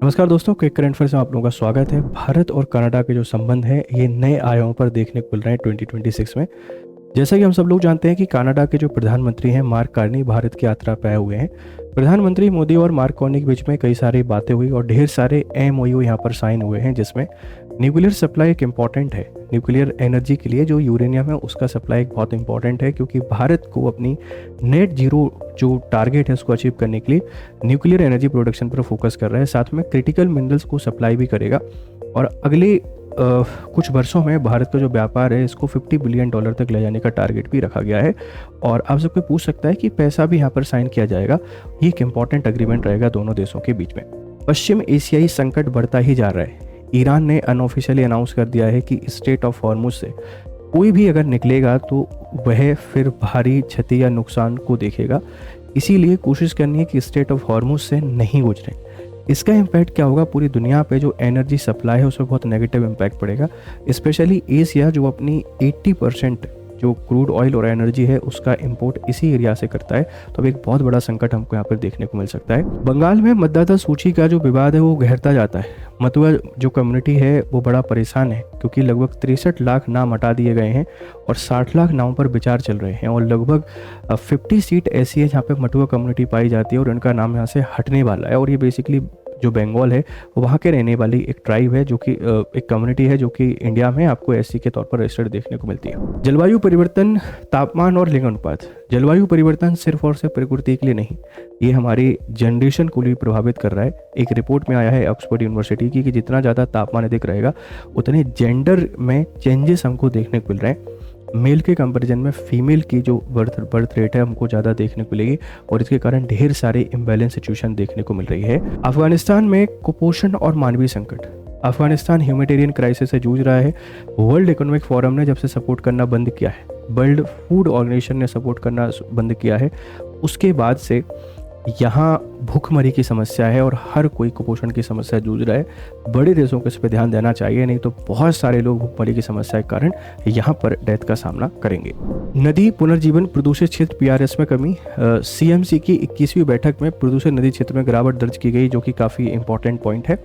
नमस्कार दोस्तों, quick current affairs में आप लोगों का स्वागत है। भारत और कनाडा के जो संबंध हैं ये नए आयामों पर देखने को मिल रहे हैं 2026 में। जैसा कि हम सब लोग जानते हैं कि कनाडा के जो प्रधानमंत्री हैं मार्क कार्नी भारत की यात्रा पे आए हुए हैं। प्रधानमंत्री मोदी और मार्क कार्नी के बीच में कई सारी बातें हुई और ढेर सारे एमओयू यहाँ पर साइन हुए हैं, जिसमें न्यूक्लियर सप्लाई एक इम्पॉर्टेंट है। न्यूक्लियर एनर्जी के लिए जो यूरेनियम है उसका सप्लाई एक बहुत इंपॉर्टेंट है, क्योंकि भारत को अपनी नेट जीरो जो टारगेट है उसको अचीव करने के लिए न्यूक्लियर एनर्जी प्रोडक्शन पर फोकस कर रहा है। साथ में क्रिटिकल मिनरल्स को सप्लाई भी करेगा और अगले कुछ वर्षों में भारत का जो व्यापार है इसको $50 बिलियन तक ले जाने का टारगेट भी रखा गया है। और आप सबको पूछ सकता है कि पैसा भी यहाँ पर साइन किया जाएगा। ये एक इम्पॉर्टेंट एग्रीमेंट रहेगा दोनों देशों के बीच में। पश्चिम एशियाई संकट बढ़ता ही जा रहा है। ईरान ने अनऑफिशियली अनाउंस कर दिया है कि स्ट्रेट ऑफ हॉर्मुज से कोई भी अगर निकलेगा तो वह फिर भारी क्षति या नुकसान को देखेगा। इसीलिए कोशिश करनी है कि स्ट्रेट ऑफ हॉर्मुज से नहीं गुजरें। इसका इम्पैक्ट क्या होगा, पूरी दुनिया पे जो एनर्जी सप्लाई है उसमें बहुत नेगेटिव इम्पैक्ट पड़ेगा। स्पेशली एशिया जो अपनी 80% जो क्रूड ऑयल और एनर्जी है उसका इंपोर्ट इसी एरिया से करता है, तो अब एक बहुत बड़ा संकट हमको यहाँ पर देखने को मिल सकता है। बंगाल में मतदाता सूची का जो विवाद है वो गहरता जाता है। मतुआ जो कम्युनिटी है वो बड़ा परेशान है, क्योंकि लगभग 63 लाख नाम हटा दिए गए हैं और 60 लाख नामों पर विचार चल रहे हैं। और लगभग 50 सीट ऐसी है जहाँ पे मतुआ कम्युनिटी पाई जाती है और उनका नाम यहाँ से हटने वाला है। और ये बेसिकली जो बंगाल है वहाँ के रहने वाली एक ट्राइब है, जो कि एक कम्युनिटी है जो कि इंडिया में आपको एससी के तौर पर रजिस्टर्ड देखने को मिलती है। जलवायु परिवर्तन, तापमान और लिंग अनुपात। जलवायु परिवर्तन सिर्फ और सिर्फ प्रकृति के लिए नहीं, ये हमारी जनरेशन को भी प्रभावित कर रहा है। एक रिपोर्ट में आया है ऑक्सफोर्ड यूनिवर्सिटी की कि जितना ज़्यादा तापमान अधिक रहेगा उतने जेंडर में चेंजेस हमको देखने को मिल रहे हैं। मेल के कंपैरिजन में फीमेल की जो बर्थ रेट है हमको ज़्यादा देखने को मिलेगी और इसके कारण ढेर सारे इम्बैलेंस सिचुएशन देखने को मिल रही है। अफगानिस्तान में कुपोषण और मानवीय संकट। अफगानिस्तान ह्यूमैनिटेरियन क्राइसिस से जूझ रहा है। वर्ल्ड इकोनॉमिक फोरम ने जब से सपोर्ट करना बंद किया है, वर्ल्ड फूड ऑर्गेनाइजेशन ने सपोर्ट करना बंद किया है, उसके बाद से यहाँ भूखमरी की समस्या है और हर कोई कुपोषण की समस्या जूझ रहा है। बड़े देशों को इस पर ध्यान देना चाहिए, नहीं तो बहुत सारे लोग भूखमरी की समस्या के कारण यहाँ पर डेथ का सामना करेंगे। नदी पुनर्जीवन प्रदूषित क्षेत्र पीआरएस में कमी। सीएमसी की 21वीं बैठक में प्रदूषित नदी क्षेत्र में गिरावट दर्ज की गई, जो कि काफ़ी इंपॉर्टेंट पॉइंट है।